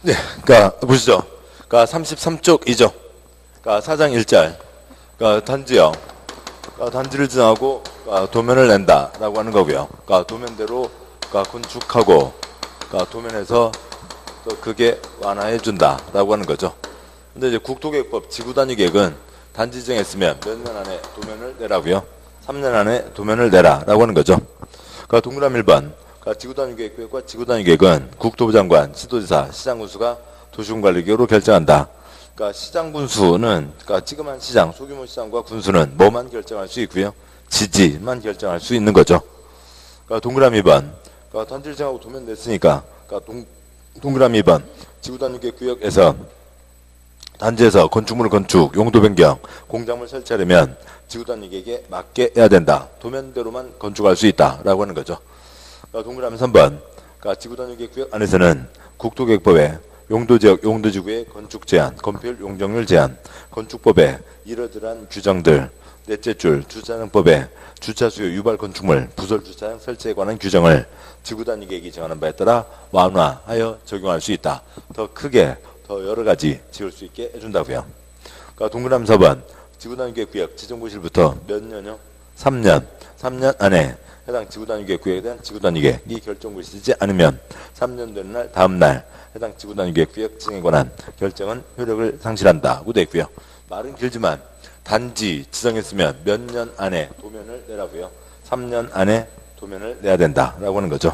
네, 그러니까 보시죠. 그러니까 33쪽 2조. 그러니까 사장 1절. 그러니까 단지요. 그러니까 단지를 지정하고 그러니까 도면을 낸다라고 하는 거고요. 그러니까 도면대로 그러니까 건축하고 그러니까 도면에서 또 그게 완화해 준다라고 하는 거죠. 근데 이제 국토계획법 지구단위계획은 단지 지정했으면 몇 년 안에 도면을 내라고요. 3년 안에 도면을 내라라고 하는 거죠. 그러니까 동그라미 1번. 그러니까 지구단위계획과 지구단위계획은 국토부 장관, 시도지사, 시장군수가 도시군관리계획으로 결정한다. 그러니까 시장군수는 그러니까 지금한 시장, 소규모 시장과 군수는 뭐만 결정할 수 있고요. 지지만 결정할 수 있는 거죠. 그러니까 동그라미 2번. 그러니까 단지를 정하고 도면 냈으니까 그러니까 동그라미 2번. 지구단위계획 구역에서 단지에서 건축물 건축, 용도 변경, 공작물 설치하려면 지구단위계획에 맞게 해야 된다. 도면대로만 건축할 수 있다라고 하는 거죠. 그러니까 동그라미 3번. 그러니까 지구단위계획 구역 안에서는 국토계획법에 용도지역, 용도지구의 건축 제한, 건폐율 용적률 제한, 건축법에 이러저러한 규정들, 넷째 줄 주차장법에 주차수요 유발 건축물, 부설 주차장 설치에 관한 규정을 지구단위계획이 정하는 바에 따라 완화하여 적용할 수 있다. 더 크게, 더 여러 가지 지을 수 있게 해준다고요. 그러니까 동그라미 4번. 지구단위계획 구역 지정고시부터 몇 년요? 3년. 3년 안에 해당 지구단위계획 구역에 대한 지구단위계획이 결정고시지 않으면 3년 되는 날 다음 날 해당 지구단위계획 구역 지정에 관한 결정은 효력을 상실한다고 되어 있고요. 말은 길지만 단지 지정했으면 몇 년 안에 도면을 내라고요. 3년 안에 도면을 내야 된다라고 하는 거죠.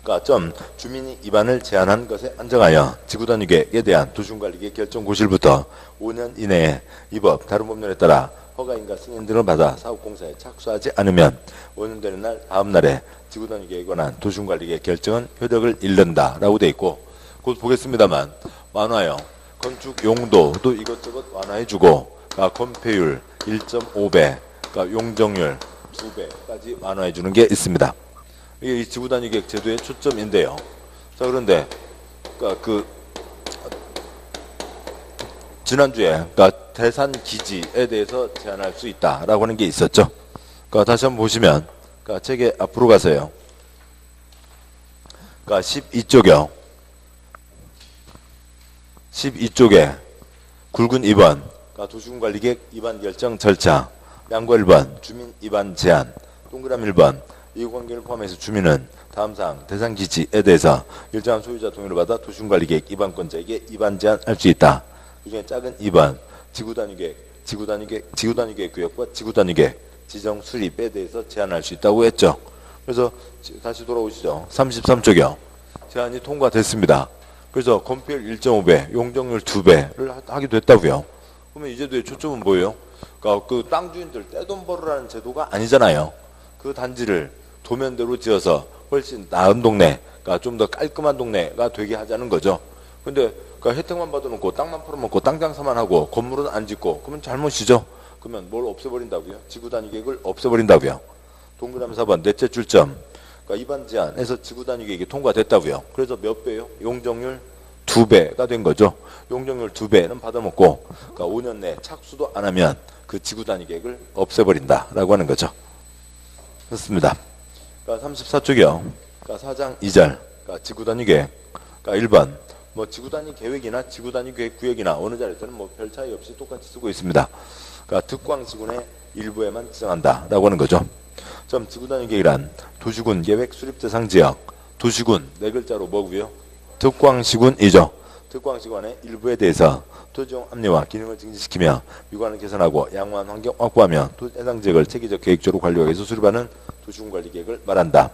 그러니까 점 주민이 위반을 제한한 것에 안정하여 지구단위계획에 대한 도시군관리계획 결정고시부터 5년 이내에 이 법 다른 법률에 따라 허가인가 승인 등을 받아 사업공사에 착수하지 않으면 5년 되는 날 다음 날에 지구단위계획에 관한 도시군관리계획 결정은 효력을 잃는다라고 되어 있고 곧 보겠습니다만 완화요. 건축 용도도 이것저것 완화해주고 그러니까 건폐율 1.5배, 그러니까 용적률 2배까지 완화해주는 게 있습니다. 이게 이 지구단위계획 제도의 초점인데요. 자 그런데 그러니까 지난주에 그러니까 대산 기지에 대해서 제한할 수 있다라고 하는 게 있었죠. 그러니까 다시 한번 보시면 그러니까 책에 앞으로 가세요. 그러니까 12쪽이요. 12쪽에 굵은 2번 그러니까 도시군관리계획 위반 결정 절차, 양과 1번 주민 위반 제한, 동그라미 1번 이해관계를 포함해서 주민은 다음 사항 대상 기지에 대해서 일정한 소유자 동의를 받아 도시군관리계획 위반권자에게 위반 제한할 수 있다. 그중에 작은 2번 지구단위계획 구역과 지구단위계획 지정 수립에 대해서 제한할 수 있다고 했죠. 그래서 다시 돌아오시죠. 33쪽이요. 제한이 통과됐습니다. 그래서 건폐율 1.5배, 용적률 2배를 하게 됐다고요. 그러면 이 제도의 초점은 뭐예요? 그러니까 그 땅 주인들 떼돈 벌으라는 제도가 아니잖아요. 그 단지를 도면대로 지어서 훨씬 나은 동네, 그러니까 좀 더 깔끔한 동네가 되게 하자는 거죠. 근데 그러니까 혜택만 받아놓고 땅만 팔아먹고 땅 장사만 하고 건물은 안 짓고 그러면 잘못이죠. 그러면 뭘 없애버린다고요? 지구단위계획을 없애버린다고요. 동그라미 4번 넷째 줄점. 그러니까 위반 제한에서 지구단위계획이 통과됐다고요. 그래서 몇 배요? 용적률 2배가 된 거죠. 용적률 2배는 받아먹고 그러니까 5년 내에 착수도 안 하면 그 지구단위계획을 없애버린다라고 하는 거죠. 그렇습니다. 그러니까 34쪽이요. 그러니까 사장 2절. 그러니까 지구단위계획. 그러니까 1번 뭐 지구단위 계획이나 지구단위 계획 구역이나 어느 자리에서는 뭐 별 차이 없이 똑같이 쓰고 있습니다. 그러니까 특광시군의 일부에만 지정한다라고 하는 거죠. 점 지구단위 계획이란 도시군 계획 수립 대상 지역. 도시군 네 글자로 뭐고요? 특광시군이죠. 특광시군의 일부에 대해서 토지용 합리화 기능을 증진시키며 미관을 개선하고 양호한 환경 확보하며 해당 지역을 체계적 계획적으로 관리하기 위해서 수립하는 도시군관리 계획을 말한다.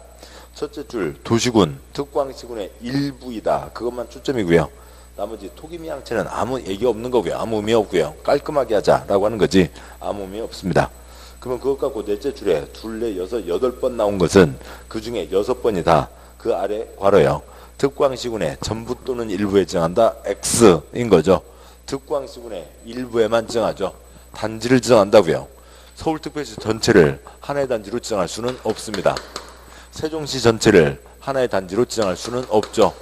첫째 줄 도시군 특광시군의 일부이다. 그것만 초점이고요. 나머지 토기미양체는 아무 얘기 없는 거고요. 아무 의미 없고요. 깔끔하게 하자라고 하는 거지 아무 의미 없습니다. 그러면 그것 갖고 넷째 줄에 둘, 넷, 여섯, 8번 나온 것은 그 중에 6번이 다 그 아래 괄호요. 특광시군의 전부 또는 일부에 지정한다. X인 거죠. 특광시군의 일부에만 지정하죠. 단지를 지정한다고요. 서울특별시 전체를 하나의 단지로 지정할 수는 없습니다. 세종시 전체를 하나의 단지로 지정할 수는 없죠.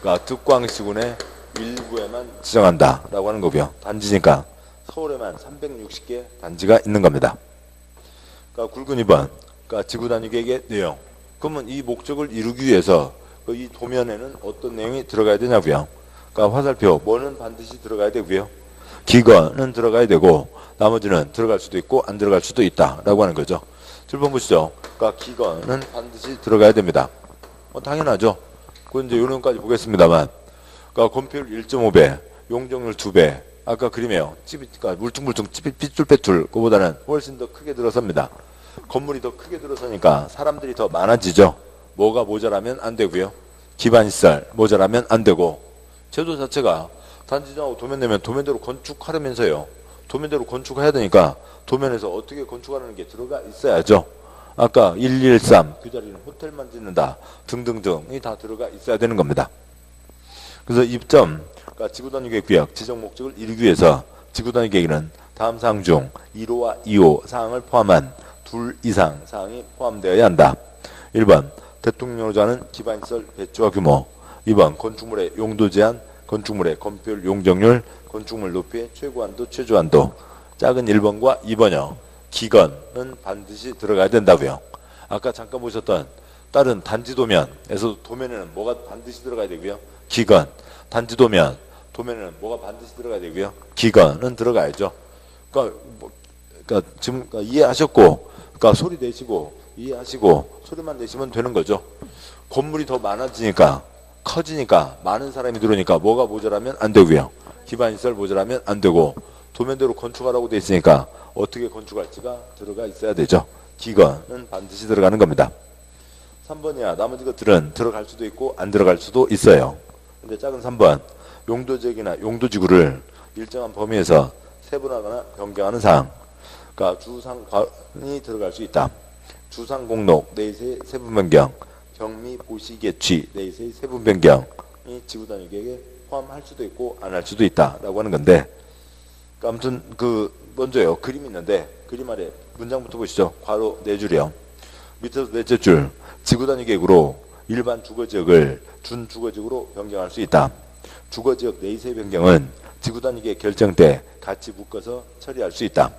그러니까 특광시군의 일부에만 지정한다라고 하는 거고요. 단지니까 서울에만 360개 단지가 있는 겁니다. 그러니까 굵은 2번 그러니까 지구단위계획의 내용. 그러면 이 목적을 이루기 위해서 이 도면에는 어떤 내용이 들어가야 되냐고요. 그러니까 화살표 뭐는 반드시 들어가야 되고요. 기건은 들어가야 되고 나머지는 들어갈 수도 있고 안 들어갈 수도 있다라고 하는 거죠. 7번 보시죠. 그러니까 기건은 반드시 들어가야 됩니다. 당연하죠. 그건 이제 요령까지 보겠습니다만. 그러니까 건폐율 1.5배, 용적률 2배. 아까 그림에요. 그러니까 물퉁물퉁 삐뚤빼뚤 그보다는 훨씬 더 크게 들어섭니다. 건물이 더 크게 들어서니까 사람들이 더 많아지죠. 뭐가 모자라면 안 되고요. 기반시설 모자라면 안 되고 제도 자체가 단지정하고 도면 내면 도면대로 건축하려면서요. 도면대로 건축해야 되니까 도면에서 어떻게 건축하는 게 들어가 있어야죠. 아까 113 그 자리는 호텔만 짓는다 등등등이 다 들어가 있어야 되는 겁니다. 그래서 입점 그러니까 지구단위 구역 지정 목적을 이루기 위해서 지구단위 계획에는 다음 사항 중 1호와 2호 사항을 포함한 둘 이상 사항이 포함되어야 한다. 1번 대통령으로 정하는 기반시설 배치와 규모. 2번 건축물의 용도 제한, 건축물의 건폐율 용적률, 건축물 높이의 최고한도 최저한도. 작은 1번과 2번이요. 기건은 반드시 들어가야 된다고요. 아까 잠깐 보셨던 다른 단지도면에서 도면에는 뭐가 반드시 들어가야 되고요. 기건, 단지도면, 도면에는 뭐가 반드시 들어가야 되고요. 기건은 들어가야죠. 그러니까 지금 이해하셨고, 그러니까 소리 내시고 이해하시고 소리만 내시면 되는 거죠. 건물이 더 많아지니까 커지니까 많은 사람이 들어오니까 뭐가 모자라면 안 되고요. 기반시설 모자라면 안 되고 도면대로 건축하라고 돼 있으니까 어떻게 건축할지가 들어가 있어야 되죠. 기건은 반드시 들어가는 겁니다. 3번이야. 나머지 것들은 들어갈 수도 있고 안 들어갈 수도 있어요. 근데 작은 3번 용도지역이나 용도지구를 일정한 범위에서 세분화하거나 변경하는 사항. 그러니까 주상관이 들어갈 수 있다. 주상공록 내에서의 세분 변경, 경미 보시 개취 내에서의 세분 변경이 지구단위 계획에 포함할 수도 있고 안 할 수도 있다라고 하는 건데, 그러니까 아무튼 먼저요 그림이 있는데 그림 아래 문장부터 보시죠. 괄호 4줄이요. 밑에서 넷째 줄 지구단위 계획으로 일반 주거지역을 준주거지역으로 변경할 수 있다. 주거지역 내에서의 변경은 지구단위 계획 결정 때 같이 묶어서 처리할 수 있다.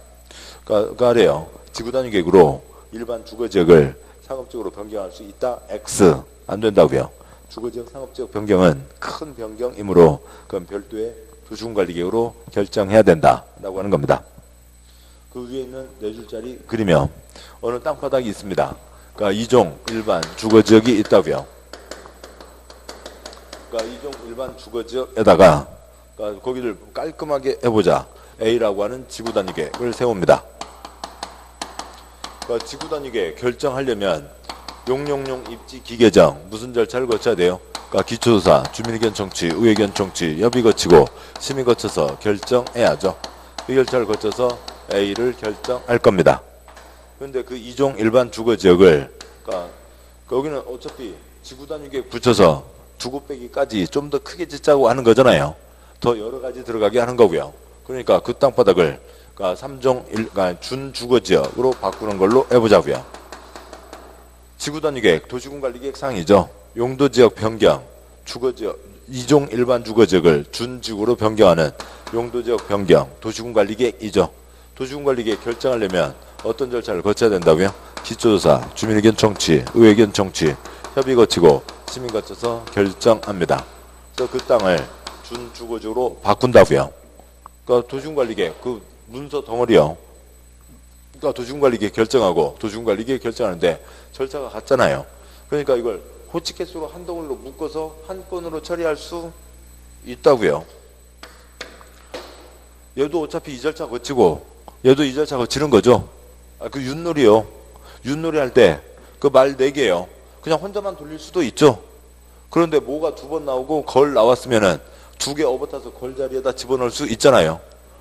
그러니까 아래요. 지구단위 계획으로 일반 주거지역을 상업지역으로 변경할 수 있다. X. 안 된다고요. 주거지역 상업지역 변경은 큰 변경이므로 그건 별도의 도시군관리계획으로 결정해야 된다라고 하는 겁니다. 그 위에 있는 4줄짜리 그림이요. 어느 땅바닥이 있습니다. 그러니까 2종 일반 주거지역이 있다고요. 그러니까 2종 일반 주거지역에다가 그러니까 거기를 깔끔하게 해보자. A라고 하는 지구단위 계획을 세웁니다. 그러니까 지구단위 계획 결정하려면 용용용 입지 기계정 무슨 절차를 거쳐야 돼요? 그러니까 기초조사, 주민의견 청취, 의회견 청취, 협의 거치고 심의 거쳐서 결정해야죠. 이 절차를 거쳐서 A를 결정할 겁니다. 그런데 그 2종 일반 주거지역을 그러니까 여기는 어차피 지구단위 계획 붙여서 두고 빼기까지 좀 더 크게 짓자고 하는 거잖아요. 더 여러 가지 들어가게 하는 거고요. 그러니까 그 땅바닥을 그러니까 3종 그러니까 준주거지역으로 바꾸는 걸로 해보자고요. 지구단위계획, 도시군관리계획 사항이죠. 용도지역 변경, 주거지역, 2종 일반 주거지역을 준지구로 변경하는 용도지역 변경, 도시군관리계획이죠. 도시군관리계획 결정하려면 어떤 절차를 거쳐야 된다고요? 기초조사, 주민의견 청취, 의회견 청취, 협의 거치고 심의 거쳐서 결정합니다. 그래서 그 땅을 준주거지역으로 바꾼다고요. 그러니까 도시군관리계획, 그 문서 덩어리요. 그러니까 도시군관리계획 결정하고 도시군관리계획 결정하는데 절차가 같잖아요. 그러니까 이걸 호치케스로 한 덩어리로 묶어서 한 건으로 처리할 수 있다고요. 얘도 어차피 이 절차 거치고 얘도 이 절차 거치는 거죠. 그 윷놀이요. 윷놀이 할 때 그 말 4개요. 그냥 혼자만 돌릴 수도 있죠. 그런데 뭐가 2번 나오고 걸 나왔으면은 2개 업어타서 걸 자리에다 집어넣을 수 있잖아요.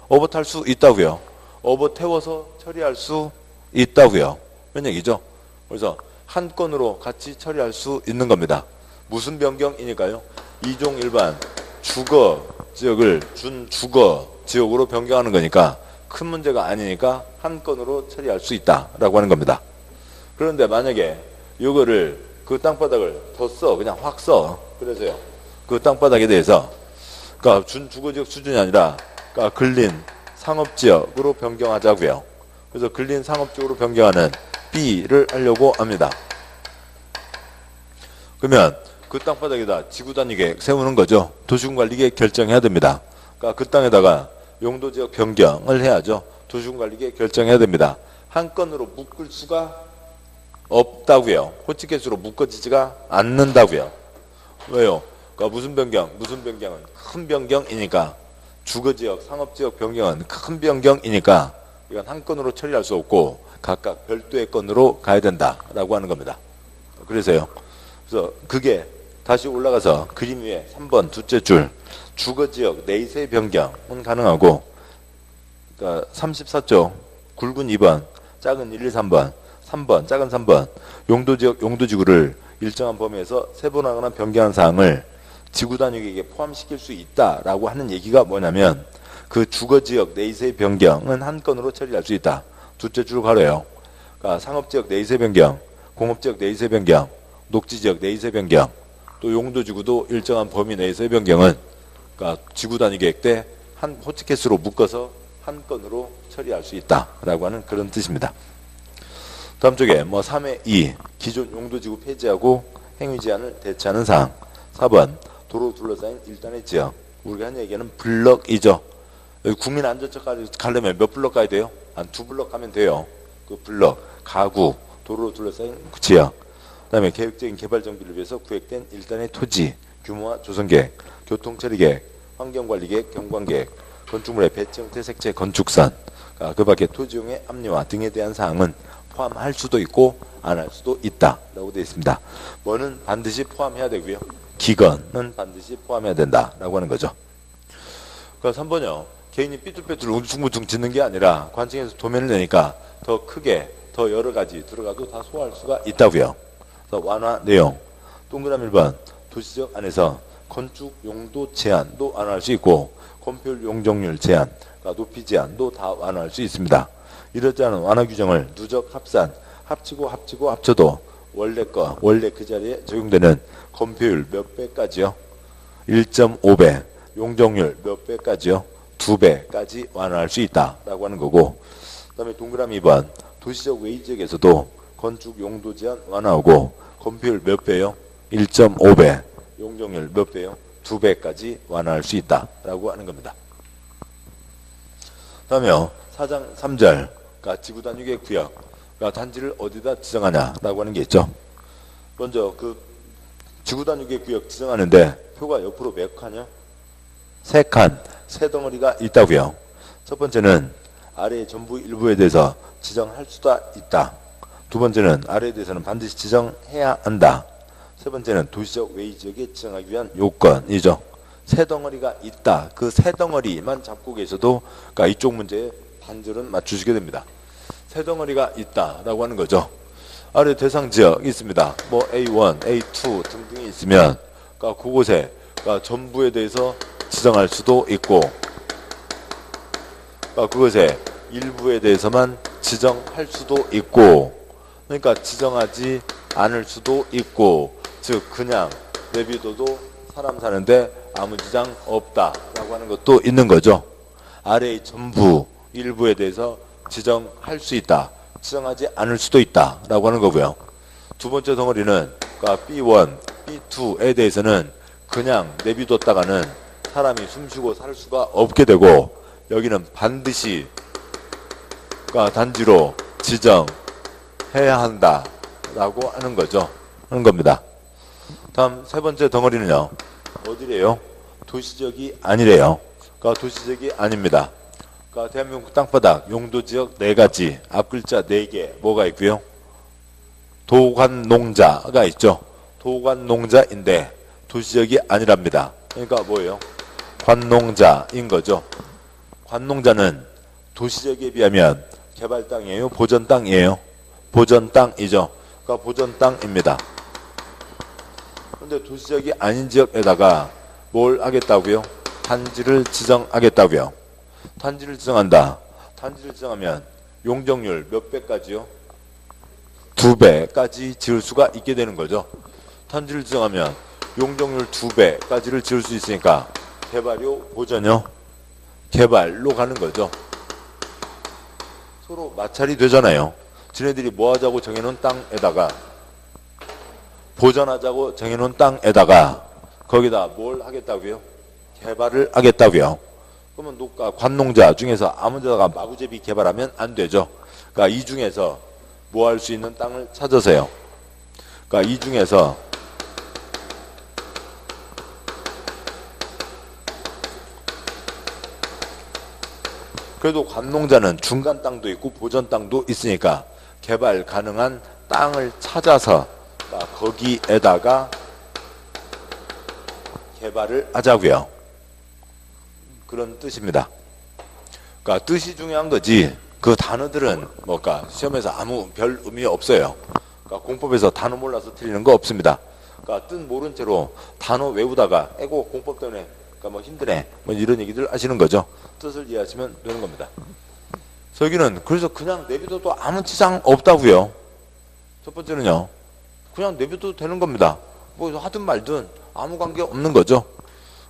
업어탈 수 있다고요. 업어 태워서 처리할 수 있다고요. 이런 얘기죠. 그래서 한 건으로 같이 처리할 수 있는 겁니다. 무슨 변경이니까요? 2종 일반 주거 지역을 준주거 지역으로 변경하는 거니까 큰 문제가 아니니까 한 건으로 처리할 수 있다라고 하는 겁니다. 그런데 만약에 이거를 그 땅바닥을 더 써, 그냥 확 써. 그래서요. 그 땅바닥에 대해서 그러니까 준주거지역 수준이 아니라 그러니까 근린 상업지역으로 변경하자고요. 그래서 근린 상업지역으로 변경하는 B를 하려고 합니다. 그러면 그 땅바닥에다 지구단위계획 세우는 거죠. 도시군관리계획 결정해야 됩니다. 그러니까 그 땅에다가 용도지역 변경을 해야죠. 도시군관리계획 결정해야 됩니다. 한 건으로 묶을 수가 없다고요. 호치켓으로 묶어지지가 않는다고요. 왜요? 그러니까 무슨 변경은 큰 변경이니까, 주거지역, 상업지역 변경은 큰 변경이니까 이건 한 건으로 처리할 수 없고 각각 별도의 건으로 가야 된다라고 하는 겁니다. 그래서요. 그래서 그게 다시 올라가서 그림 위에 3번 둘째 줄 주거지역 내세 변경은 가능하고, 그러니까 34쪽 굵은 2번, 작은 1, 2, 3번, 3번, 작은 3번 용도지역, 용도지구를 일정한 범위에서 세분화하거나 변경한 사항을 지구단위계획에 포함시킬 수 있다라고 하는 얘기가 뭐냐면, 그 주거지역 내세 변경은 한 건으로 처리할 수 있다. 둘째 줄 가로요. 그러니까 상업지역 내세 변경, 공업지역 내세 변경, 녹지지역 내세 변경, 또 용도지구도 일정한 범위 내에서의 변경은 그러니까 지구단위계획 때 한 호치켓으로 묶어서 한 건으로 처리할 수 있다라고 하는 그런 뜻입니다. 다음 쪽에 3의 2 기존 용도지구 폐지하고 행위 제한을 대체하는 사항. 4번 도로 둘러싸인 일단의 지역. 우리가 한 얘기는 블럭이죠. 여기 국민안전처 가려면 몇 블럭 가야 돼요? 한 2블럭 가면 돼요. 그 블럭, 가구, 도로로 둘러싸인 지역. 그다음에 계획적인 개발 정비를 위해서 구획된 일단의 토지, 규모와 조성계획, 교통처리계획, 환경관리계획, 경관계획, 건축물의 배치 형태, 색채, 건축선, 그 밖에 토지용의 압류화 등에 대한 사항은 포함할 수도 있고 안 할 수도 있다라고 되어 있습니다. 뭐는 반드시 포함해야 되고요. 기건은 반드시 포함해야 된다라고 하는 거죠. 그러니까 3번요. 개인이 삐뚤빼뚤 웅퉁무퉁 짓는 게 아니라 관청에서 도면을 내니까 더 크게, 더 여러 가지 들어가도 다 소화할 수가 있다고요. 그래서 완화 내용. 동그라미 1번 도시적 안에서 건축 용도 제한도 완화할 수 있고 건폐율 용적률 제한, 그러니까 높이 제한도 다 완화할 수 있습니다. 이렇지 않은 완화 규정을 누적 합산, 합치고 합쳐도 원래 그 자리에 적용되는 건폐율 몇 배까지요? 1.5배, 용적률 몇 배까지요? 2배까지 완화할 수 있다라고 하는 거고, 그 다음에 동그라미 2번 도시적 외지역에서도 건축 용도 제한 완화하고 건폐율 몇 배요? 1.5배, 용적률 몇 배요? 2배까지 완화할 수 있다라고 하는 겁니다. 다음에요. 4장 3절 그러니까 지구단위계획 구역, 그러니까 단지를 어디다 지정하냐라고 하는 게 있죠. 먼저 그 지구단위계획 구역 지정하는데 표가 옆으로 몇 칸이요? 3칸, 세 덩어리가 있다고요. 첫 번째는 아래 전부 일부에 대해서 지정할 수도 있다. 두 번째는 아래에 대해서는 반드시 지정해야 한다. 세 번째는 도시적 외지역에 지정하기 위한 요건이죠. 세 덩어리가 있다. 그 세 덩어리만 잡고 계셔도 그러니까 이쪽 문제에 반절은 맞추시게 됩니다. 세 덩어리가 있다라고 하는 거죠. 아래 대상 지역이 있습니다. 뭐 A1, A2 등등이 있으면 그러니까 그곳에 그러니까 전부에 대해서 지정할 수도 있고 그러니까 그것에 일부에 대해서만 지정할 수도 있고 그러니까 지정하지 않을 수도 있고 즉 그냥 내비둬도 사람 사는데 아무 지장 없다라고 하는 것도 있는 거죠. 아래의 전부 일부에 대해서 지정할 수 있다. 지정하지 않을 수도 있다라고 하는 거고요. 두 번째 덩어리는 그러니까 B1, B2에 대해서는 그냥 내비뒀다가는 사람이 숨쉬고 살 수가 없게 되고 여기는 반드시 그러니까 단지로 지정해야 한다라고 하는 거죠. 하는 겁니다. 다음 세 번째 덩어리는요. 어디래요? 도시적이 아니래요. 그러니까 도시적이 아닙니다. 그러니까 대한민국 땅바닥 용도지역 4가지, 앞글자 4개 뭐가 있고요? 도관농자가 있죠. 도관농자인데 도시적이 아니랍니다. 그러니까 뭐예요? 관농자인 거죠. 관농자는 도시적에 비하면 개발 땅이에요? 보전 땅이에요? 보전 땅이죠. 그러니까 보전 땅입니다. 그런데 도시적이 아닌 지역에다가 뭘 하겠다고요? 단지를 지정하겠다고요. 단지를 지정한다. 단지를 지정하면 용적률 몇 배까지요? 2배까지 지을 수가 있게 되는 거죠. 단지를 지정하면 용적률 2배까지를 지을 수 있으니까 개발요, 보전요? 개발로 가는 거죠. 서로 마찰이 되잖아요. 지네들이 뭐 하자고 정해놓은 땅에다가 보전하자고 정해놓은 땅에다가 거기다 뭘 하겠다고요? 개발을 하겠다고요. 그러면 농가 관농자 중에서 아무 데다가 마구제비 개발하면 안 되죠. 그러니까 이 중에서 뭐 할 수 있는 땅을 찾으세요. 그러니까 이 중에서 그래도 관농자는 중간 땅도 있고 보전 땅도 있으니까 개발 가능한 땅을 찾아서 거기에다가 개발을 하자고요. 그런 뜻입니다. 그러니까 뜻이 중요한 거지 그 단어들은 뭐까 시험에서 아무 별 의미 없어요. 그러니까 공법에서 단어 몰라서 틀리는 거 없습니다. 그러니까 뜻 모른 채로 단어 외우다가 에고 공법 때문에 그러니까 뭐 힘드네 뭐 이런 얘기들 하시는 거죠. 뜻을 이해하시면 되는 겁니다. 저기는 그래서 그냥 내비둬도 아무 지장 없다고요. 첫 번째는요. 그냥 내비둬도 되는 겁니다. 뭐 하든 말든 아무 관계 없는 거죠.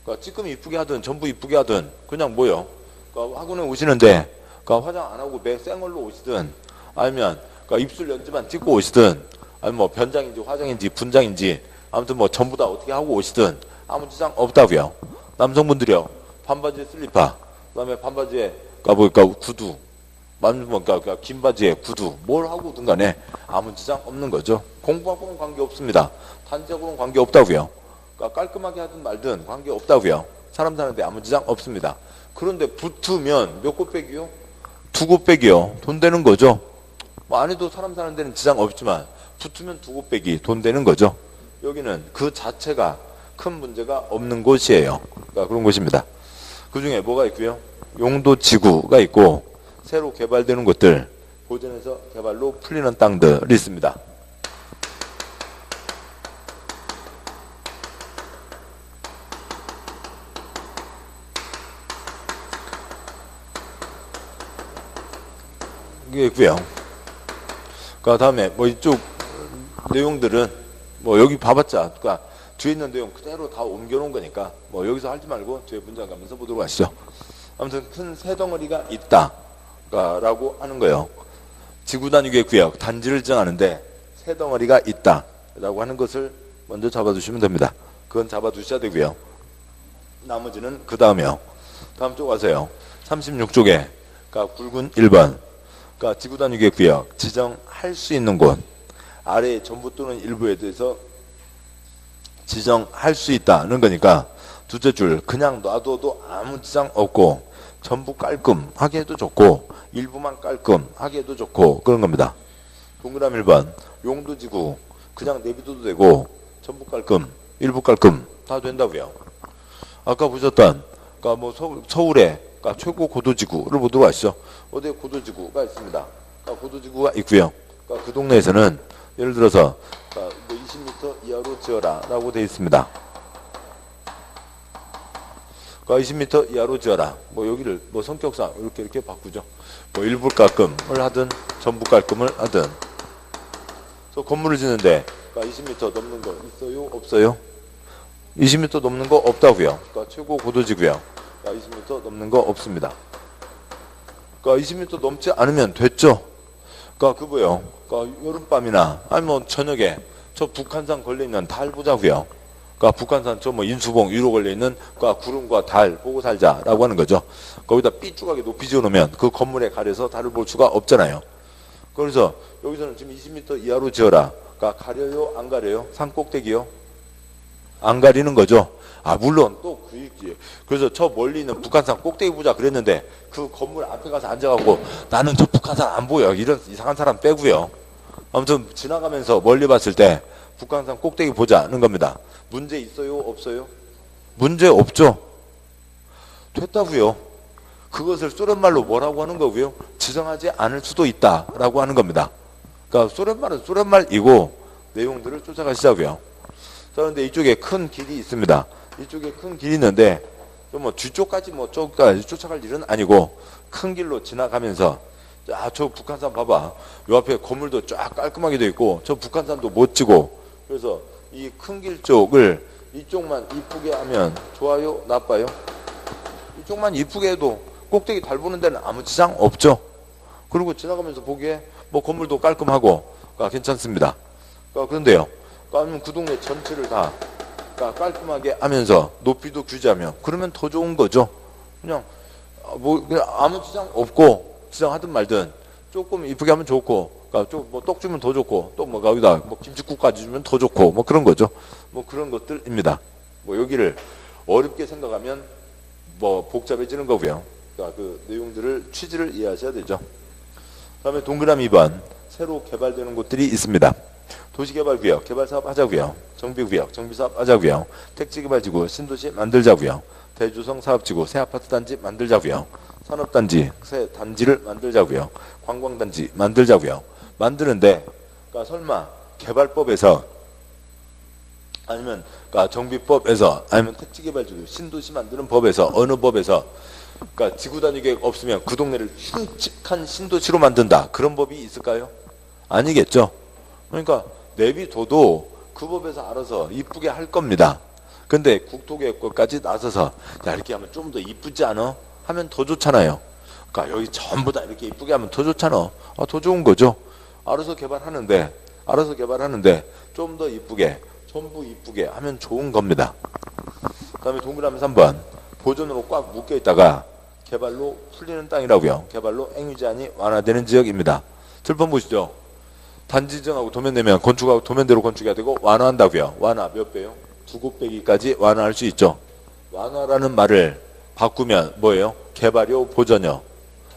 그러니까 찌끔 이쁘게 하든 전부 이쁘게 하든 그냥 뭐요. 그러니까 학원에 오시는데 그러니까 화장 안 하고 매 생얼로 오시든 아니면 그러니까 입술 연지만 찍고 오시든 아니면 뭐 변장인지 화장인지 분장인지 아무튼 뭐 전부 다 어떻게 하고 오시든 아무 지장 없다고요. 남성분들이요. 반바지에 슬리퍼, 그다음에 반바지에 그러니까 구두, 그러니까 긴 바지에 구두, 뭘 하고 오든 간에 아무 지장 없는 거죠. 공부하고는 관계 없습니다. 단지하고는 관계 없다고요. 그러니까 깔끔하게 하든 말든 관계 없다고요. 사람 사는데 아무 지장 없습니다. 그런데 붙으면 몇 곱빼기요? 2곱빼기요. 돈 되는 거죠. 뭐 안 해도 사람 사는 데는 지장 없지만 붙으면 2곱빼기 돈 되는 거죠. 여기는 그 자체가 큰 문제가 없는 곳이에요. 그러니까 그런 곳입니다. 그 중에 뭐가 있고요? 용도지구가 있고 새로 개발되는 곳들, 보전에서 개발로 풀리는 땅들이 있습니다. 이게 있고요. 그 다음에 뭐 이쪽 내용들은 뭐 여기 봐봤자 그러니까 뒤에 있는 내용 그대로 다 옮겨놓은 거니까 뭐 여기서 하지 말고 뒤에 문장 가면서 보도록 하시죠. 아무튼 큰 새 덩어리가 있다 라고 하는 거예요. 지구 단위의 구역 단지를 정하는데 새 덩어리가 있다 라고 하는 것을 먼저 잡아두시면 됩니다. 그건 잡아두셔야 되고요. 나머지는 그 다음에요. 다음 쪽 가세요. 36쪽에 그러니까 굵은 1번 그러니까 지구 단위의 구역 지정할 수 있는 곳 아래 전부 또는 일부에 대해서 지정할 수 있다는 거니까 두째 줄 그냥 놔둬도 아무 지장 없고 전부 깔끔하게 해도 좋고 일부만 깔끔하게 해도 좋고 그런 겁니다. 동그라미 1번 용도지구 그냥 내비둬도 되고 전부 깔끔 일부 깔끔 다 된다고요. 아까 보셨던 그러니까 뭐 서울에 그러니까 최고 고도지구를 보도록 하시죠. 어디에 고도지구가 있습니다. 그러니까 고도지구가 있고요. 그러니까 그 동네에서는 예를 들어서 그러니까 뭐 20m 이하로 지어라 라고 되어 있습니다. 그러니까 20m 이하로 지어라. 뭐 여기를 뭐 성격상 이렇게 바꾸죠. 뭐 일부 깔끔을 하든 전부 깔끔을 하든. 저 건물을 짓는데 그러니까 20m 넘는 거 있어요? 없어요? 20m 넘는 거 없다고요. 그러니까 최고 고도지구요. 그러니까 20m 넘는 거 없습니다. 그러니까 20m 넘지 않으면 됐죠. 그러니까 그 뭐요? 그러니까 여름밤이나 아니 뭐 저녁에 저 북한산 걸려 있는 달 보자고요. 그러니까 북한산 저 뭐 인수봉 위로 걸려 있는 그러니까 구름과 달 보고 살자라고 하는 거죠. 거기다 삐죽하게 높이 지어 놓으면 그 건물에 가려서 달을 볼 수가 없잖아요. 그래서 여기서는 지금 20m 이하로 지어라. 그러니까 가려요, 안 가려요? 산 꼭대기요? 안 가리는 거죠. 아 물론 또 그 있지. 그래서 저 멀리 있는 북한산 꼭대기 보자 그랬는데 그 건물 앞에 가서 앉아갖고 나는 저 북한산 안 보여 이런 이상한 사람 빼고요. 아무튼 지나가면서 멀리 봤을 때 북한산 꼭대기 보자는 겁니다. 문제 있어요? 없어요? 문제 없죠. 됐다고요. 그것을 소련말로 뭐라고 하는 거고요? 지정하지 않을 수도 있다라고 하는 겁니다. 그러니까 소련말은 소련말이고 내용들을 쫓아가시자고요. 자, 그런데 이쪽에 큰 길이 있습니다. 이쪽에 큰 길이 있는데 뭐 뒤쪽까지 뭐 저까지 쫓아갈 일은 아니고 큰 길로 지나가면서 자, 저 북한산 봐봐. 요 앞에 건물도 쫙 깔끔하게 돼 있고 저 북한산도 멋지고 그래서 이 큰 길 쪽을 이쪽만 이쁘게 하면 좋아요? 나빠요? 이쪽만 이쁘게 해도 꼭대기 달 보는 데는 아무 지장 없죠. 그리고 지나가면서 보기에 뭐 건물도 깔끔하고 괜찮습니다. 그런데요. 아니면 그 동네 전체를 다 깔끔하게 하면서 높이도 규제하면 그러면 더 좋은 거죠. 그냥 그냥 아무 지장 없고 지장하든 말든 조금 이쁘게 하면 좋고, 그러니까 좀떡 주면 더 좋고, 또 거기다 김치국까지 주면 더 좋고, 그런 거죠. 그런 것들입니다. 여기를 어렵게 생각하면 복잡해지는 거고요. 그러니까 그 내용들을 취지를 이해하셔야 되죠. 그다음에 동그라미 2번 새로 개발되는 곳들이 있습니다. 도시개발구역 개발사업 하자고요. 정비구역 정비사업 하자고요. 택지개발지구 신도시 만들자고요. 대조성 사업지구 새 아파트 단지 만들자고요. 산업단지 새 단지를 만들자고요. 관광단지 만들자고요. 만드는데 그러니까 설마 개발법에서 아니면 그러니까 정비법에서 아니면 택지개발지구 신도시 만드는 법에서 어느 법에서 그러니까 지구단위계획 없으면 그 동네를 흉측한 신도시로 만든다, 그런 법이 있을까요? 아니겠죠. 그러니까 내비둬도 그 법에서 알아서 이쁘게 할 겁니다. 근데 국토계획법까지 나서서 야 이렇게 하면 좀 더 이쁘지 않아? 하면 더 좋잖아요. 그러니까 여기 전부 다 이렇게 이쁘게 하면 더 좋잖아. 더 좋은 거죠. 알아서 개발하는데 좀 더 이쁘게 전부 이쁘게 하면 좋은 겁니다. 그 다음에 동그라미 3번 보존으로 꽉 묶여 있다가 개발로 풀리는 땅이라고요. 개발로 행위 제한이 완화되는 지역입니다. 7번 보시죠. 단지 지정하고 도면 내면 건축하고 도면대로 건축해야 되고 완화한다고요. 완화 몇 배요? 2곱빼기까지 완화할 수 있죠. 완화라는 말을 바꾸면 뭐예요? 개발요, 보전요.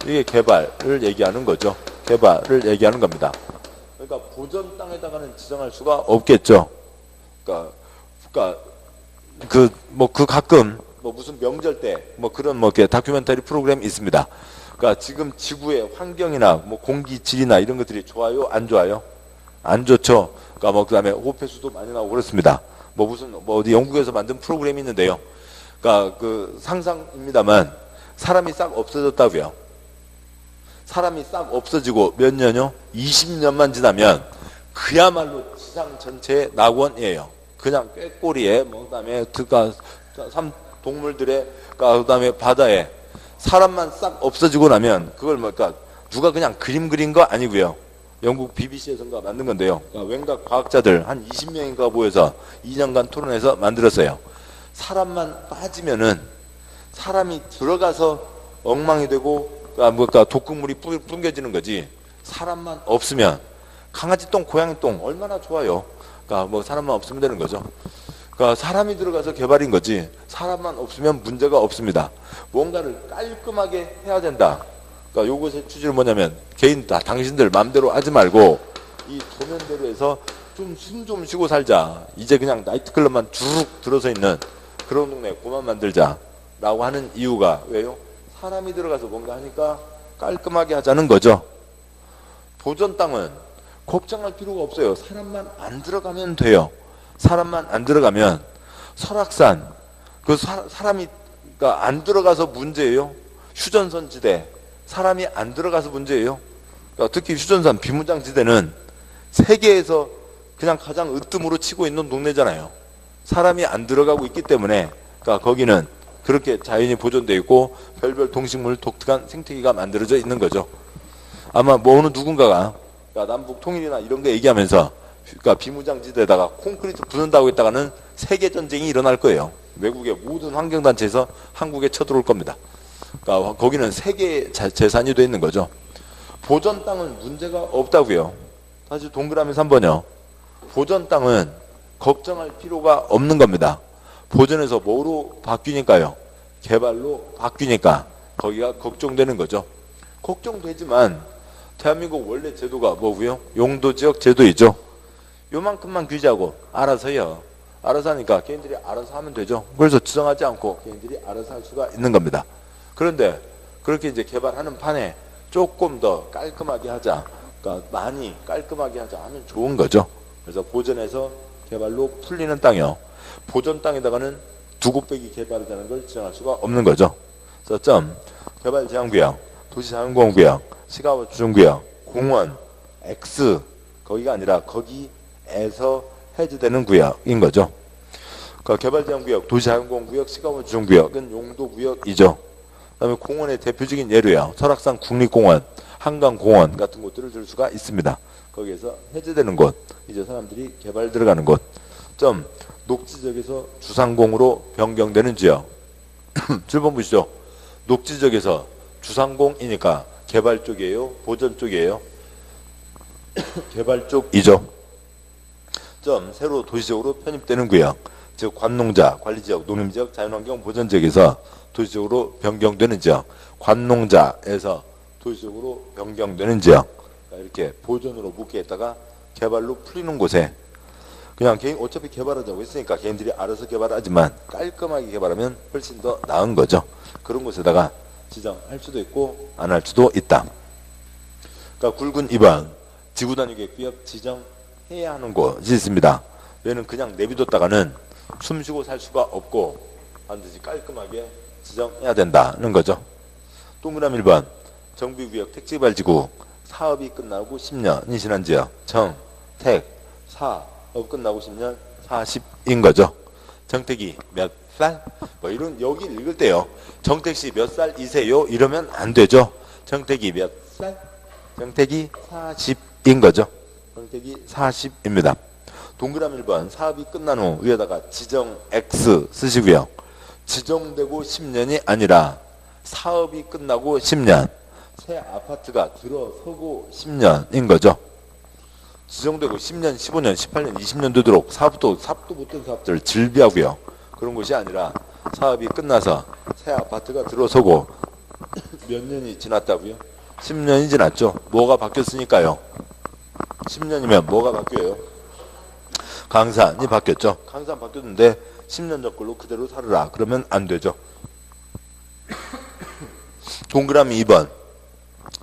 이게 개발을 얘기하는 거죠. 개발을 얘기하는 겁니다. 그러니까 보전 땅에다가는 지정할 수가 없겠죠. 그러니까 그 가끔 무슨 명절 때 그런 이렇게 다큐멘터리 프로그램 있습니다. 그러니까 지금 지구의 환경이나 공기 질이나 이런 것들이 좋아요, 안 좋아요? 안 좋죠. 그러니까 그다음에 호흡해수도 많이 나오고 그렇습니다. 무슨 어디 영국에서 만든 프로그램이 있는데요. 그러니까 그 상상입니다만 사람이 싹 없어졌다고요. 사람이 싹 없어지고 몇 년요? 20년만 지나면 그야말로 지상 전체의 낙원이에요. 그냥 꾀꼬리에 그다음에 동물들의 그다음에 바다에 사람만 싹 없어지고 나면 그걸 누가 그냥 그림 그린 거 아니고요. 영국 BBC에서인가 만든 건데요. 그러니까 외곽 과학자들 한 20명인가 모여서 2년간 토론해서 만들었어요. 사람만 빠지면은 사람이 들어가서 엉망이 되고 독극물이 뿜겨지는 거지. 사람만 없으면 강아지 똥, 고양이 똥 얼마나 좋아요. 그러니까 사람만 없으면 되는 거죠. 그러니까 사람이 들어가서 개발인 거지 사람만 없으면 문제가 없습니다. 뭔가를 깔끔하게 해야 된다. 그러니까 요것의 취지는 뭐냐면 개인 다 당신들 마음대로 하지 말고 이 도면대로 해서 좀 숨 좀 쉬고 살자. 이제 그냥 나이트클럽만 주룩 들어서 있는 그런 동네 그만 만들자 라고 하는 이유가 왜요? 사람이 들어가서 뭔가 하니까 깔끔하게 하자는 거죠. 보전 땅은 걱정할 필요가 없어요. 사람만 안 들어가면 돼요. 사람만 안 들어가면 설악산 사람이 안 들어가서 문제예요. 휴전선 지대 사람이 안 들어가서 문제예요. 특히 휴전선 비무장 지대는 세계에서 그냥 가장 으뜸으로 치고 있는 동네잖아요. 사람이 안 들어가고 있기 때문에 거기는 그렇게 자연이 보존되어 있고 별별 동식물 독특한 생태계가 만들어져 있는 거죠. 아마 어느 누군가가 남북 통일이나 이런 거 얘기하면서 비무장지대에다가 콘크리트 부순다고 했다가는 세계전쟁이 일어날 거예요. 외국의 모든 환경단체에서 한국에 쳐들어올 겁니다. 거기는 세계 재산이 돼 있는 거죠. 보전 땅은 문제가 없다고요. 다시 동그라미 3번이요. 보전 땅은 걱정할 필요가 없는 겁니다. 보전에서 뭐로 바뀌니까요? 개발로 바뀌니까 거기가 걱정되는 거죠. 걱정되지만 대한민국 원래 제도가 뭐고요? 용도지역 제도이죠. 요만큼만 규제하고 알아서요. 알아서 하니까 개인들이 알아서 하면 되죠. 그래서 지정하지 않고 개인들이 알아서 할 수가 있는 겁니다. 그런데 그렇게 이제 개발하는 판에 조금 더 깔끔하게 하자. 그러니까 많이 깔끔하게 하자 하면 좋은 거죠. 그래서 보전에서 개발로 풀리는 땅이요. 보전 땅에다가는 2곱빼기 개발이라는 걸 지정할 수가 없는 거죠. 그래서 개발 제한구역, 도시자연공원구역, 시가주정구역, 공원, X 거기가 아니라 거기에서 해제되는 구역인 거죠. 그러니까 개발 제한구역, 도시자연공원구역, 시가주정구역은 용도구역이죠. 그다음에 공원의 대표적인 예로요. 설악산 국립공원, 한강공원 같은 곳들을 들 수가 있습니다. 거기에서 해제되는 곳, 이제 사람들이 개발 들어가는 곳. 점, 녹지적에서 주상공으로 변경되는 지역. 7번 보시죠. 녹지적에서 주상공이니까 개발 쪽이에요? 보전 쪽이에요? 개발 쪽이죠. 점, 새로 도시적으로 편입되는 구역. 즉 관농자, 관리지역, 농림지역, 자연환경 보전지역에서 도시적으로 변경되는 지역. 관농자에서 도시적으로 변경되는 지역. 이렇게 보전으로 묶여있다가 개발로 풀리는 곳에 그냥 개인 어차피 개발하자고 했으니까 개인들이 알아서 개발하지만 깔끔하게 개발하면 훨씬 더 나은 거죠. 그런 곳에다가 지정할 수도 있고 안 할 수도 있다. 그러니까 굵은 2번 지구단위계획구역 지정해야 하는 곳이 있습니다. 얘는 그냥 내비뒀다가는 숨쉬고 살 수가 없고 반드시 깔끔하게 지정해야 된다는 거죠. 동그라미 1번 정비구역 택지개발지구 사업이 끝나고 10년이 지난 지역 정, 택, 사업 끝나고 10년 40인 거죠. 정택이 몇 살? 뭐 이런 여기 읽을 때요. 정택씨 몇 살이세요? 이러면 안 되죠. 정택이 몇 살? 정택이 40인 거죠. 정택이 40입니다. 동그라미 1번 사업이 끝난 후 위에다가 지정 X 쓰시고요. 지정되고 10년이 아니라 사업이 끝나고 10년 새 아파트가 들어서고 10년인 거죠. 지정되고 10년, 15년, 18년, 20년 되도록 사업도 못된 사업들을 질비하고요. 그런 것이 아니라 사업이 끝나서 새 아파트가 들어서고 몇 년이 지났다고요? 10년이 지났죠. 뭐가 바뀌었으니까요. 10년이면 뭐가 바뀌어요? 강산이 바뀌었죠. 강산 바뀌었는데 10년 전 걸로 그대로 살으라. 그러면 안 되죠. 동그라미 2번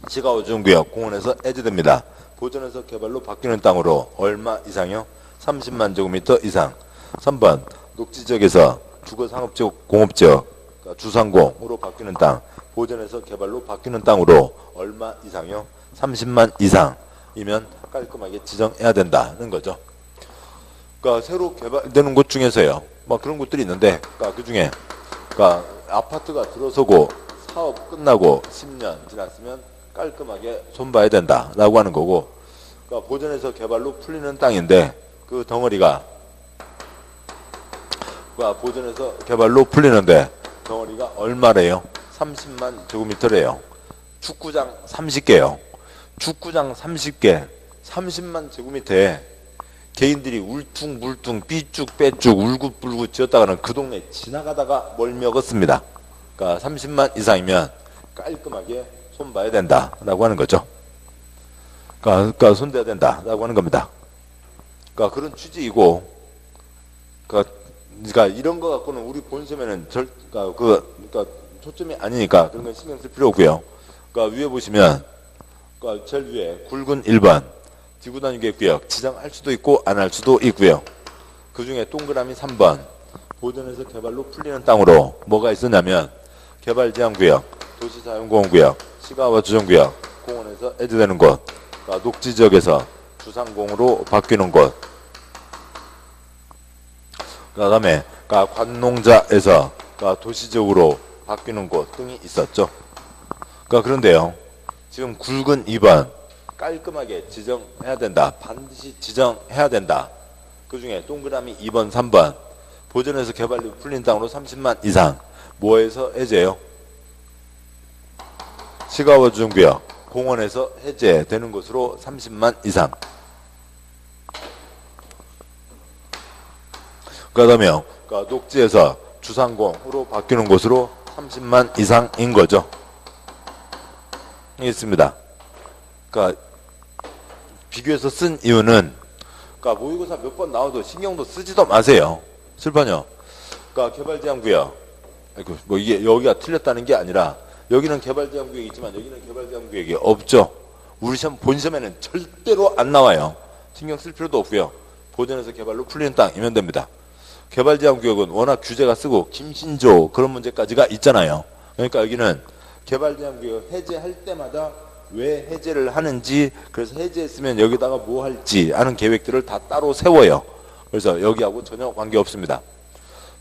시가오준구역 공원에서 해제됩니다. 보전에서 개발로 바뀌는 땅으로 얼마 이상이요? 30만 제곱미터 이상. 3번 녹지지역에서 주거상업지역 공업지역 그러니까 주상공으로 바뀌는 땅 보전에서 개발로 바뀌는 땅으로 얼마 이상이요? 30만 이상이면 깔끔하게 지정해야 된다는 거죠. 그러니까 새로 개발되는 곳 중에서요. 뭐 그런 곳들이 있는데 그러니까 그중에 그러니까 아파트가 들어서고 사업 끝나고 10년 지났으면 깔끔하게 손봐야 된다라고 하는 거고, 그러니까 보전에서 개발로 풀리는 땅인데 그 덩어리가 그러니까 보전에서 개발로 풀리는데 덩어리가 얼마래요? 30만 제곱미터래요. 축구장 30개요. 축구장 30개, 30만 제곱미터에 개인들이 울퉁불퉁 삐쭉 빼쭉 울긋불긋 지었다가는 그 동네 지나가다가 멀미먹었습니다. 그러니까 30만 이상이면 깔끔하게 손봐야 된다라고 하는 거죠. 그러니까 손대야 된다라고 하는 겁니다. 그러니까 그런 취지이고, 그러니까 이런 거 갖고는 우리 본섬에는 그러니까 초점이 아니니까 그런 건 신경 쓸 필요 없고요. 그러니까 위에 보시면, 그러니까 제일 위에 굵은 1번 지구단위계획구역 지정할 수도 있고 안 할 수도 있고요. 그 중에 동그라미 3번 보전에서 개발로 풀리는 땅으로 뭐가 있었냐면 개발제한구역, 도시자연공원구역, 시가와주정구역, 공원에서 해제되는 곳, 그러니까 녹지지역에서 주상공으로 바뀌는 곳, 그 다음에 그러니까 관농자에서 그러니까 도시적으로 바뀌는 곳 등이 있었죠. 그러니까 그런데요, 지금 굵은 2번 깔끔하게 지정해야 된다. 반드시 지정해야 된다. 그 중에 동그라미 2번, 3번 보전에서 개발로 풀린 땅으로 30만 이상 뭐에서 해제요? 시가와주정구역 공원에서 해제되는 곳으로 30만 이상. 그 다음에요, 그러니까 녹지에서 주상공으로 바뀌는 곳으로 30만 이상인 거죠. 있습니다. 그러니까 비교해서 쓴 이유는, 그러니까 모의고사 몇 번 나와도 신경도 쓰지도 마세요. 실판요. 그러니까 개발제한구역, 뭐 이게 여기가 틀렸다는 게 아니라 여기는 개발제한구역이 있지만 여기는 개발제한구역이 없죠. 우리 시험 본시험에는 절대로 안 나와요. 신경 쓸 필요도 없고요. 보전에서 개발로 풀리는 땅이면 됩니다. 개발제한구역은 워낙 규제가 쓰고 김신조 그런 문제까지가 있잖아요. 그러니까 여기는 개발제한구역 해제할 때마다 왜 해제를 하는지, 그래서 해제했으면 여기다가 뭐 할지 하는 계획들을 다 따로 세워요. 그래서 여기하고 전혀 관계없습니다.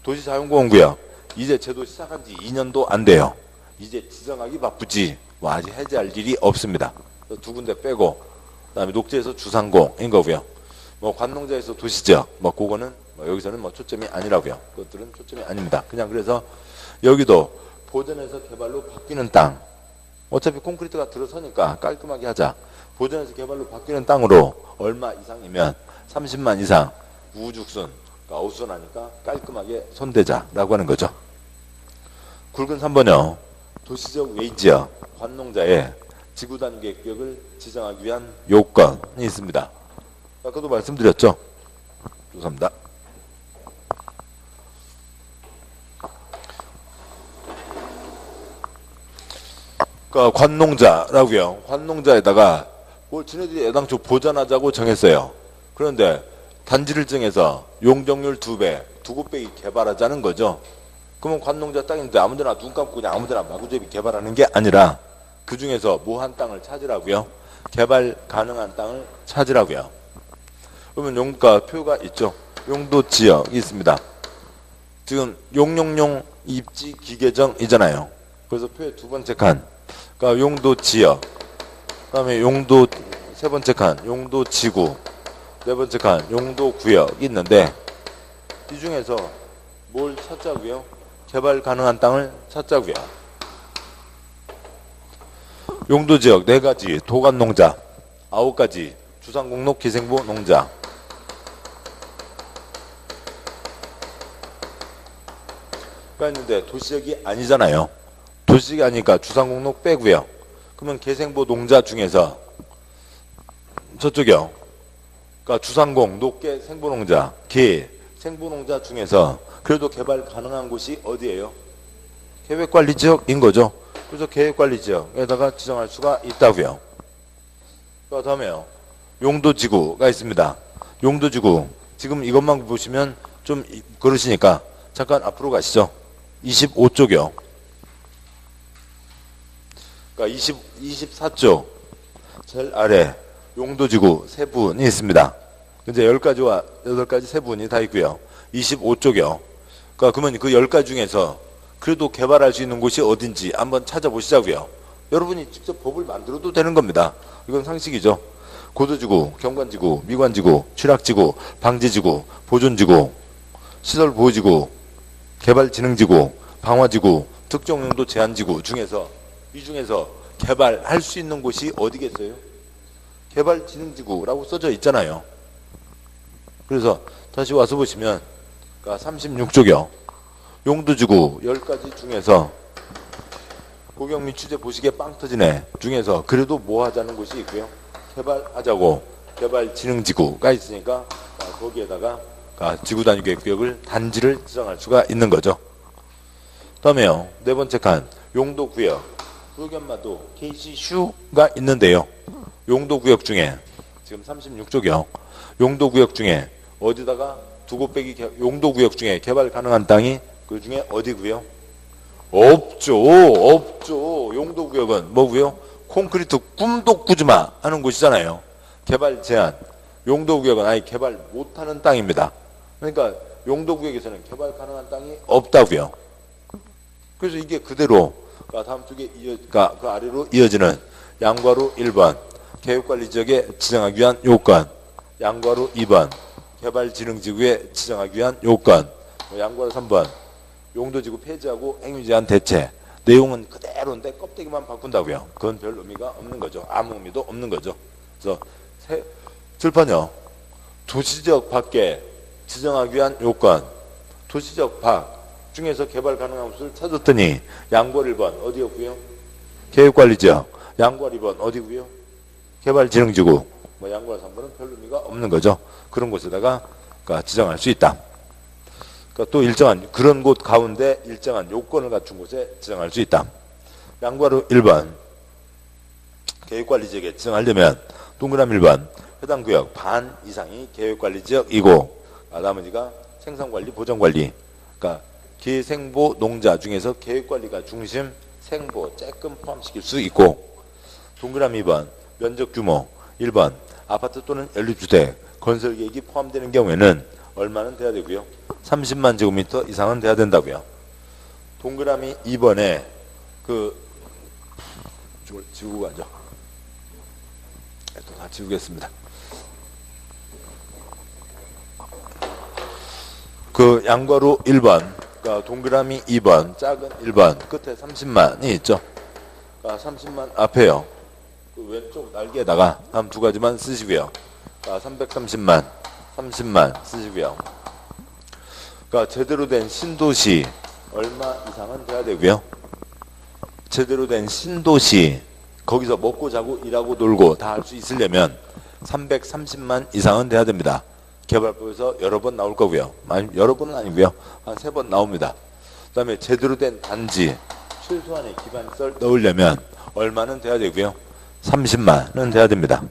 도시자연공원구역 이제 제도 시작한 지 2년도 안 돼요. 이제 지정하기 바쁘지 뭐 아직 해제할 일이 없습니다. 두 군데 빼고 그다음에 녹지에서 주상공인 거고요. 뭐 관농자에서 도시지역 뭐 그거는 뭐 여기서는 뭐 초점이 아니라고요. 그것들은 초점이 아닙니다. 그냥 그래서 여기도 보전에서 개발로 바뀌는 땅 어차피 콘크리트가 들어서니까 깔끔하게 하자. 보전에서 개발로 바뀌는 땅으로 얼마 이상이면 30만 이상 우후죽순 그러니까 어수선하니까 깔끔하게 손대자라고 하는 거죠. 굵은 3번요. 도시적 외지역 관농자의 지구단위 계획을 지정하기 위한 요건이 있습니다. 아까도 말씀드렸죠. 죄송합니다. 그러니까 관농자라고요. 관농자에다가 뭘 지네들이 애당초 보전하자고 정했어요. 그런데 단지를 정해서 용적률 2배, 2곱배기 개발하자는 거죠. 그러면 관농자 땅인데 아무데나 눈 감고 그냥 아무데나 마구잡이 개발하는 게 아니라 그 중에서 뭐한 땅을 찾으라고요. 개발 가능한 땅을 찾으라고요. 그러면 용가 표가 있죠. 용도 지역이 있습니다. 지금 용용용 입지 기계정이잖아요. 그래서 표의 두 번째 칸, 그러니까 용도 지역, 그다음에 용도 세 번째 칸, 용도 지구, 네 번째 칸, 용도 구역이 있는데 이 중에서 뭘 찾자고요? 개발 가능한 땅을 찾자고요. 용도 지역 4가지, 도간 농자 9가지, 주상공록 기생보 농자. 가 있는데 도시지역이 아니잖아요. 도시지역이 아니니까 주상공록 빼고요. 그러면 개생보 농자 중에서 저쪽이요. 그러니까 주상공, 녹계, 생보농자, 개, 생보농자 중에서 그래도 개발 가능한 곳이 어디예요? 계획관리지역인 거죠. 그래서 계획관리지역에다가 지정할 수가 있다고요. 그 다음에요. 용도지구가 있습니다. 용도지구. 지금 이것만 보시면 좀 그러시니까 잠깐 앞으로 가시죠. 25쪽이요. 그러니까 24쪽 제일 아래 용도지구 세분이 있습니다. 이제 10가지와 8가지 세분이 다 있고요. 25쪽이요. 그러니까 그러면 그 10가지 중에서 그래도 개발할 수 있는 곳이 어딘지 한번 찾아보시자고요. 여러분이 직접 법을 만들어도 되는 겁니다. 이건 상식이죠. 고도지구, 경관지구, 미관지구, 취락지구, 방제지구, 보존지구, 시설보호지구, 개발진흥지구, 방화지구, 특정용도 제한지구 중에서 이 중에서 개발할 수 있는 곳이 어디겠어요? 개발진흥지구라고 써져 있잖아요. 그래서 다시 와서 보시면 36쪽이요. 용도지구 10가지 중에서 고경 및 취재 보시기에 빵 터지네 중에서 그래도 뭐 하자는 곳이 있고요. 개발하자고 개발진흥지구가 있으니까 거기에다가 지구단위계획구역을 단지를 지정할 수가 있는 거죠. 다음에요. 네 번째 칸 용도구역 구역연마도 KC슈가 있는데요. 용도구역 중에 지금 36쪽이요. 용도구역 중에 어디다가 두 곱빼기 용도구역 중에 개발 가능한 땅이 그 중에 어디고요? 없죠. 용도구역은 뭐고요? 콘크리트 꿈도 꾸지마 하는 곳이잖아요. 개발 제한. 용도구역은 아예 개발 못하는 땅입니다. 그러니까 용도구역에서는 개발 가능한 땅이 없다고요. 그래서 이게 그대로 다음 쪽에 그 아래로 이어지는 양과로 1번 계획관리지역에 지정하기 위한 요건, 양과로 2번 개발진흥지구에 지정하기 위한 요건, 양과로 3번 용도지구 폐지하고 행위제한 대체. 내용은 그대로인데 껍데기만 바꾼다고요. 그건 별 의미가 없는 거죠. 아무 의미도 없는 거죠. 그래서 들판요. 도시지역 밖에 지정하기 위한 요건, 도시지역 밖 중에서 개발 가능한 곳을 찾았더니 양과 1번 어디였고요? 계획관리지역. 양과 2번 어디고요? 개발진흥지구. 양과 3번은 별 의미가 없는 거죠. 그런 곳에다가 지정할 수 있다. 그러니까 또 일정한 그런 곳 가운데 일정한 요건을 갖춘 곳에 지정할 수 있다. 양과로 1번 계획관리지역에 지정하려면 동그라미 1번 해당 구역 반 이상이 계획관리지역이고 나머지가 생산관리, 보전관리. 그러니까 기생보 농자 중에서 계획관리가 중심, 생보 조금 포함시킬 수 있고 동그라미 2번 면적규모 1번 아파트 또는 연립주택 건설계획이 포함되는 경우에는 얼마는 돼야 되고요? 30만 제곱미터 이상은 돼야 된다고요. 동그라미 2번에 그 지우고 가죠. 또 다 지우겠습니다. 그 양괄호 1번, 그러니까 동그라미 2번, 작은 1번, 끝에 30만이 있죠. 그러니까 30만 앞에요. 그 왼쪽 날개에다가 다음 두 가지만 쓰시고요. 그러니까 330만, 30만 쓰시고요. 그러니까 제대로 된 신도시 얼마 이상은 돼야 되고요. 제대로 된 신도시, 거기서 먹고 자고 일하고 놀고 다 할 수 있으려면 330만 이상은 돼야 됩니다. 개발법에서 여러 번 나올 거고요. 여러 번은 아니고요. 한 3번 나옵니다. 그 다음에 제대로 된 단지, 최소한의 기반시설 넣으려면 얼마는 돼야 되고요. 30만은 돼야 됩니다.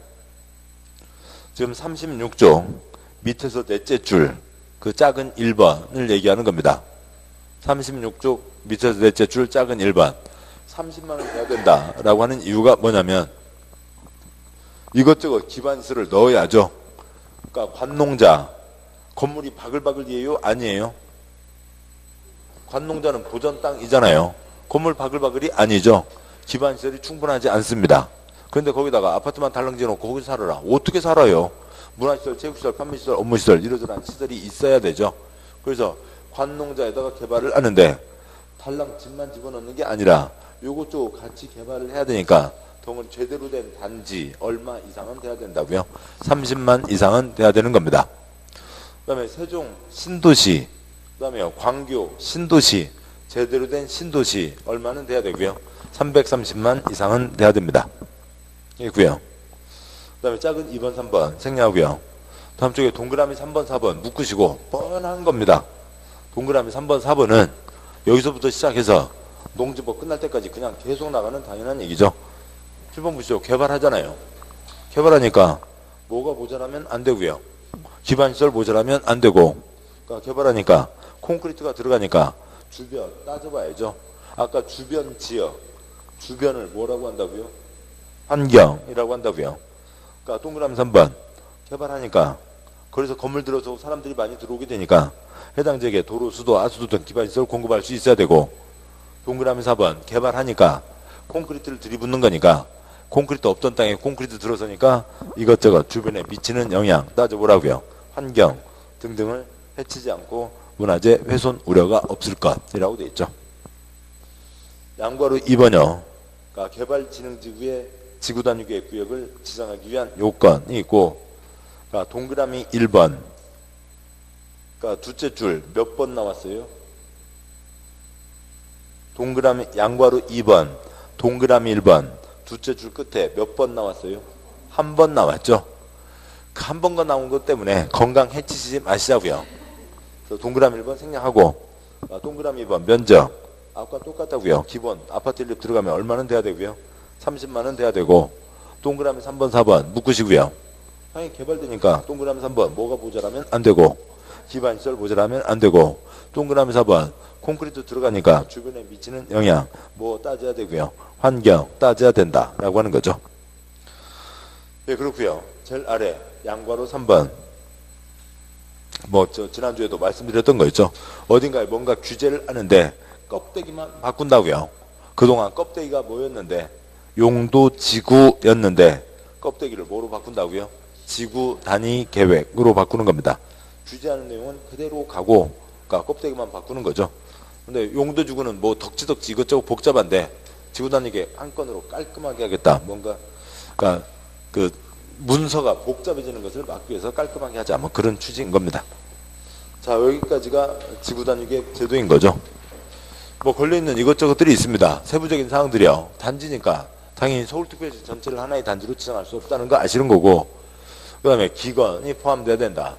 지금 36쪽 밑에서 넷째 줄, 그 작은 1번을 얘기하는 겁니다. 36쪽 밑에서 넷째 줄 작은 1번. 30만 원 돼야 된다라고 하는 이유가 뭐냐면 이것저것 기반시설을 넣어야죠. 그러니까 관농자, 건물이 바글바글이에요? 아니에요? 관농자는 보전 땅이잖아요. 건물 바글바글이 아니죠. 기반시설이 충분하지 않습니다. 그런데 거기다가 아파트만 달랑 지어놓고 거기서 살아라. 어떻게 살아요? 문화시설, 체육시설, 판매시설, 업무시설 이러저러한 시설이 있어야 되죠. 그래서 관농자에다가 개발을 하는데 달랑 집만 집어넣는 게 아니라 요것저것 같이 개발을 해야 되니까 동은 제대로 된 단지 얼마 이상은 돼야 된다고요? 30만 이상은 돼야 되는 겁니다. 그 다음에 세종 신도시, 그 다음에 광교 신도시, 제대로 된 신도시 얼마는 돼야 되고요? 330만 이상은 돼야 됩니다. 이고요. 그 다음에 작은 2번, 3번 생략하고요. 다음 쪽에 동그라미 3번, 4번 묶으시고 뻔한 겁니다. 동그라미 3번, 4번은 여기서부터 시작해서 농지법 끝날 때까지 그냥 계속 나가는 당연한 얘기죠. 7번 보시죠. 개발하잖아요. 개발하니까 뭐가 모자라면 안 되고요. 기반시설 모자라면 안 되고, 그러니까 개발하니까 콘크리트가 들어가니까 주변 따져봐야죠. 아까 주변 지역, 주변을 뭐라고 한다고요? 환경이라고 한다고요. 그러니까 동그라미 3번 개발하니까 그래서 건물 들어서 사람들이 많이 들어오게 되니까 해당 지역에 도로, 수도, 하수도 등 기반시설 공급할 수 있어야 되고, 동그라미 4번 개발하니까 콘크리트를 들이붓는 거니까 콘크리트 없던 땅에 콘크리트 들어서니까 이것저것 주변에 미치는 영향 따져보라고요. 환경 등등을 해치지 않고 문화재 훼손 우려가 없을 것이라고 되어 있죠. 양괄호 2번요. 그러니까 개발진흥지구의 지구단위계획구역을 지정하기 위한 요건이 있고, 그러니까 동그라미 1번, 그러니까 둘째 줄 몇 번 나왔어요? 동그라미 양괄호 2번, 동그라미 1번, 둘째 줄 끝에 몇 번 나왔어요? 한 번 나왔죠. 그 한 번가 나온 것 때문에 건강 해치지 마시자고요. 그래서 동그라미 1번 생략하고, 동그라미 2번 면적 아까 똑같다고요. 기본 아파트 1립 들어가면 얼마는 돼야 되고요? 30만 원 돼야 되고, 동그라미 3번, 4번 묶으시고요. 당연히 개발되니까 동그라미 3번 뭐가 모자라면 안 되고, 기반시설 모자라면 안 되고, 동그라미 4번 콘크리트 들어가니까 주변에 미치는 영향 뭐 따져야 되고요. 환경 따져야 된다라고 하는 거죠. 예, 그렇고요. 제일 아래 양괄호 3번 지난주에도 말씀드렸던 거 있죠. 어딘가에 뭔가 규제를 하는데 껍데기만 바꾼다고요. 그동안 껍데기가 뭐였는데 용도지구였는데 껍데기를 뭐로 바꾼다고요? 지구 단위 계획으로 바꾸는 겁니다. 규제하는 내용은 그대로 가고, 그러니까 껍데기만 바꾸는 거죠. 근데 용도지구는 뭐 덕지덕지 이것저것 복잡한데 지구 단위 계획 한 건으로 깔끔하게 하겠다. 뭔가 그러니까 그 문서가 복잡해지는 것을 막기 위해서 깔끔하게 하자. 뭐 그런 취지인 겁니다. 자, 여기까지가 지구 단위 계획 제도인 거죠. 뭐 걸려있는 이것저것들이 있습니다. 세부적인 사항들이요. 단지니까 당연히 서울특별시 전체를 하나의 단지로 지정할 수 없다는 거 아시는 거고, 그 다음에 기건이 포함돼야 된다.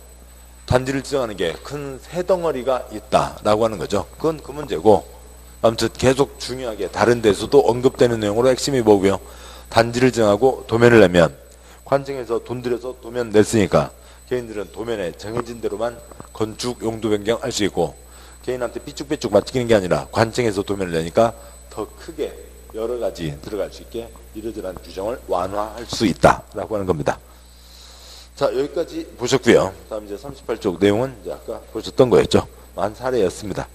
단지를 지정하는 게 큰 새 덩어리가 있다라고 하는 거죠. 그건 그 문제고, 아무튼 계속 중요하게 다른 데서도 언급되는 내용으로 핵심이 뭐고요. 단지를 지정하고 도면을 내면 관청에서 돈 들여서 도면 냈으니까 개인들은 도면에 정해진 대로만 건축 용도 변경할 수 있고, 개인한테 삐쭉삐쭉 맡기는 게 아니라 관청에서 도면을 내니까 더 크게 여러 가지 들어갈 수 있게 이러저러한 규정을 완화할 수 있다라고 하는 겁니다. 자, 여기까지 보셨고요. 다음 이제 38쪽 내용은 이제 아까 보셨던 거였죠. 한 사례였습니다.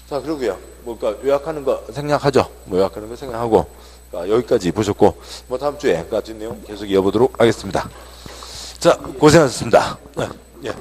자, 그러고요. 그러니까 요약하는 거 생략하죠. 요약하는 거 생략하고. 그러니까 여기까지 보셨고, 다음 주에 그 내용 계속 이어보도록 하겠습니다. 자, 고생하셨습니다. 네, 예.